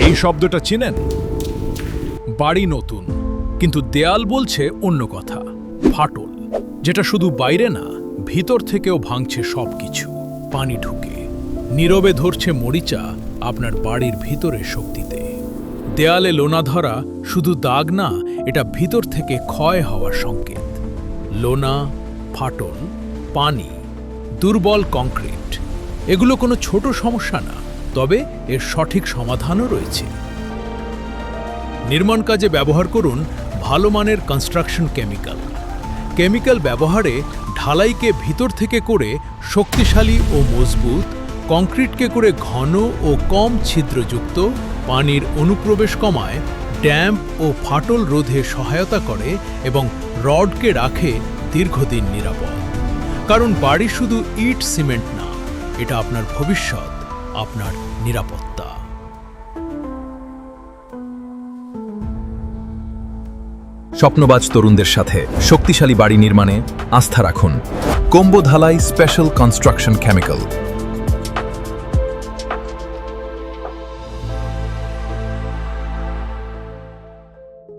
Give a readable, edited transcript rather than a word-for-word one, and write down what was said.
এই শব্দটা চিনেন? বাড়ি নতুন, কিন্তু দেয়াল বলছে অন্য কথা। ফাটল, যেটা শুধু বাইরে না, ভিতর থেকেও ভাঙছে সবকিছু। পানি ঢুকে নীরবে ধরছে মরিচা আপনার বাড়ির ভিতরে শক্তিতে। দেয়ালে লোনা ধরা শুধু দাগ না, এটা ভিতর থেকে ক্ষয় হওয়ার সংকেত। লোনা, ফাটল, পানি, দুর্বল কংক্রিট, এগুলো কোনো ছোট সমস্যা না, তবে এর সঠিক সমাধানও রয়েছে। নির্মাণ কাজে ব্যবহার করুন ভালো মানের কনস্ট্রাকশন কেমিক্যাল। কেমিক্যাল ব্যবহারে ঢালাইকে ভিতর থেকে করে শক্তিশালী ও মজবুত, কংক্রিটকে করে ঘন ও কম ছিদ্রযুক্ত, পানির অনুপ্রবেশ কমায়, ড্যাম্প ও ফাটল রোধে সহায়তা করে এবং রডকে রাখে দীর্ঘদিন নিরাপদ। কারণ বাড়ি শুধু ইট সিমেন্ট না, এটা আপনার ভবিষ্যৎ, আপনার নিরাপত্তা। স্বপ্নবাজ তরুণদের সাথে শক্তিশালী বাড়ি নির্মাণে আস্থা রাখুন। কোম্বো ঢালাই স্পেশাল কনস্ট্রাকশন কেমিক্যাল।